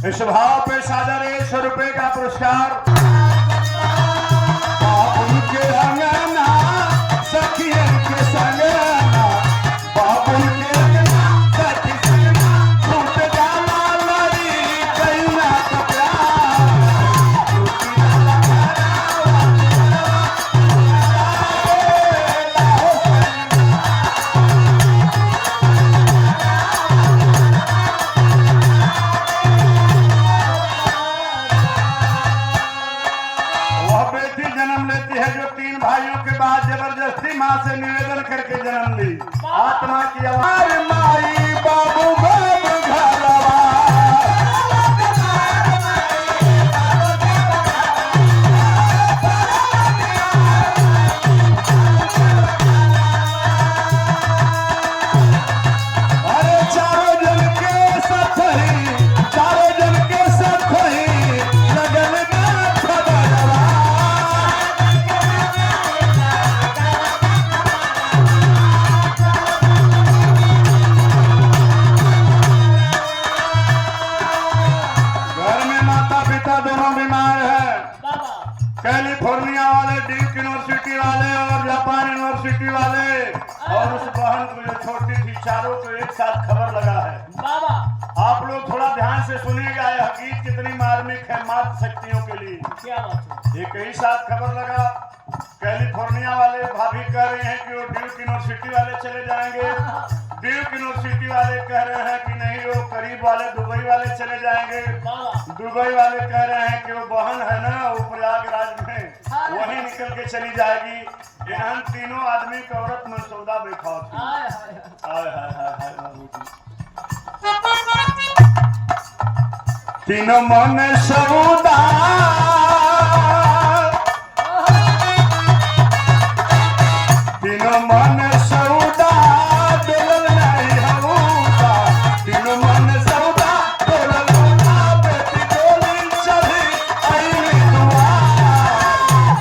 इस भाव पे सादर 100 रुपए का पुरस्कार बाबुल के अंगना सखियन के संगना बाबुल के अंगना सखी संगना छूट जाला लड़ी कैना का प्यार छूट जाला जबरदस्ती माँ से निवेदन करके जन्म ली आत्मा की आवाज माई बाबू बाबू घरवा अरे चारों जन के साथ ही लगन में खबरवा दोनों बीमार है। कैलिफोर्निया वाले ड्यूक यूनिवर्सिटी वाले और जापान यूनिवर्सिटी वाले और उस बहन को जो छोटी थी चारों को एक साथ खबर लगा है। आप लोग थोड़ा ध्यान से सुनिएगा यह गीत कितनी मार्मिक है मात्र शक्तियों के लिए। क्या बात है? एक ही साथ खबर लगा। कैलिफोर्निया वाले भाभी कह रहे हैं कि वो ड्यूक यूनिवर्सिटी वाले चले जाएंगे। ड्यूक यूनिवर्सिटी वाले कह रहे हैं कि नहीं वो करीब वाले दुबई वाले चले जाएंगे। दुबई वाले कह रहे हैं कि वो बहन है ना वो प्रयागराज में वहीं निकल के चली जाएगी। इन तीनों आदमी का औरत मनसौदा बैठा तीनों मन सौदा तीनों मन सौदा डोलल नहीं हऊदा तीनों मन सौदा डोलल ना बेटी डोली चली आई दुआर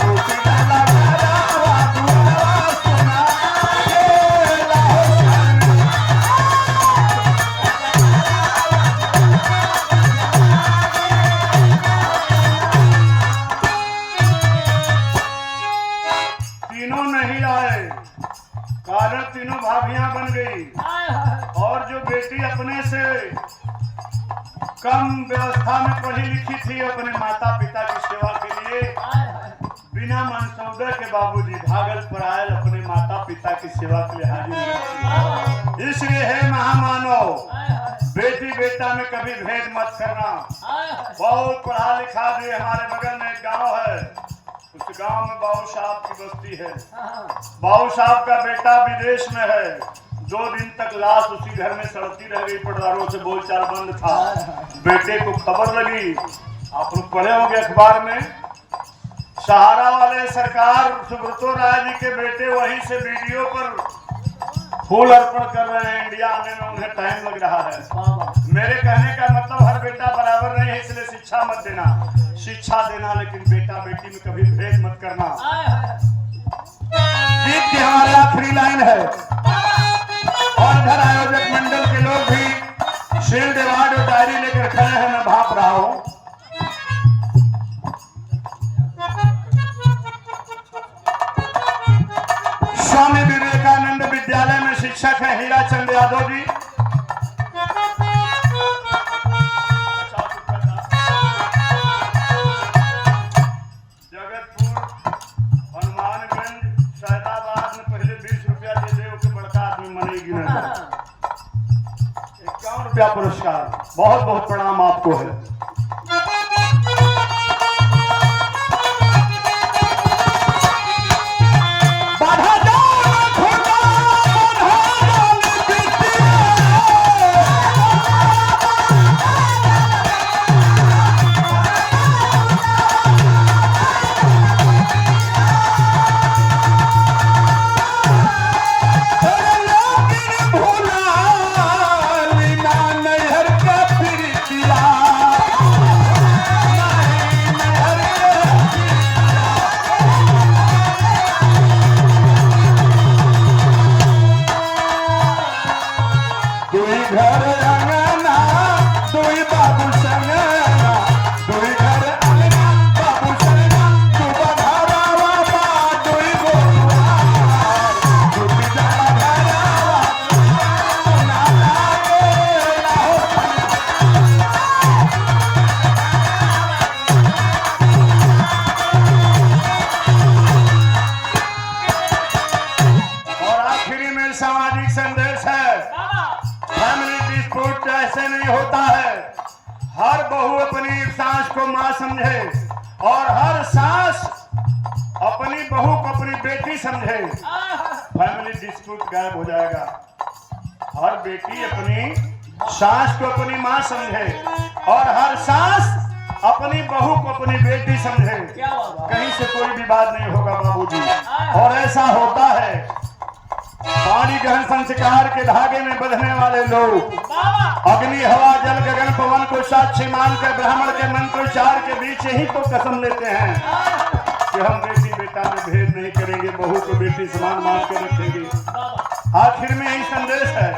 टूटी डाला घरवा दुआरा सुना तीनों नहीं आए कारण तीनों भाभियां बन गई और जो बेटी अपने से कम व्यवस्था में पढ़ी लिखी थी अपने माता पिता की सेवा के लिए बिना मनसौदे के बाबूजी भागल पर आयल अपने माता पिता की सेवा के लिए हाजिर। इसलिए है महामानव बेटी बेटा में कभी भेद मत करना। बहुत पढ़ा लिखा भी हमारे बगल में एक गाँव है उस गांव में बाबू साहब की बस्ती है। बाबू साहब का बेटा विदेश में है। 2 दिन तक लाश उसी घर में सड़ती रह गई। पटवारों से बोलचाल बंद था। बेटे को खबर लगी। आप लोग पढ़े होंगे अखबार में सहारा वाले सरकार सुब्रतो राय जी के बेटे वहीं से वीडियो पर फूल अर्पण कर रहे हैं। इंडिया आने में उन्हें टाइम लग रहा है। मेरे कहने का मतलब हर बेटा बराबर नहीं है इसलिए शिक्षा मत देना। शिक्षा देना लेकिन बेटा बेटी में कभी भेद मत करना। गीत की हमारी आखिरी लाइन है और इधर आयोजक मंडल के लोग भी शील्ड अवार्ड और डायरी लेकर खड़े हैं। मैं भाप रहा हूँ। स्वामी विवेकानंद विद्यालय में शिक्षक है हीरा चंद यादव जी। पुरस्कार बहुत बहुत प्रणाम आपको है। भूला लीना नैहर का प्रीतिया सामाजिक संदेश है। फैमिली डिस्प्यूट ऐसे नहीं होता है। हर बहू अपनी सास को माँ समझे और हर सास अपनी बहू को अपनी बेटी समझे, फैमिली डिस्प्यूट गायब हो जाएगा। हर बेटी अपनी सास को अपनी माँ समझे और हर सास अपनी बहू को अपनी बेटी समझे, कहीं से कोई विवाद नहीं होगा बाबूजी। और ऐसा होता है, पानी गहन संस्कार के धागे में बंधने वाले लोग अग्नि हवा जल गगन पवन को साक्षी मानकर ब्राह्मण के मंत्रोच्चार के बीच ही तो कसम लेते हैं कि हम बेटी बेटा में भेद नहीं करेंगे, बहू को बेटी समान मान के रखेंगे। आखिर में यही संदेश है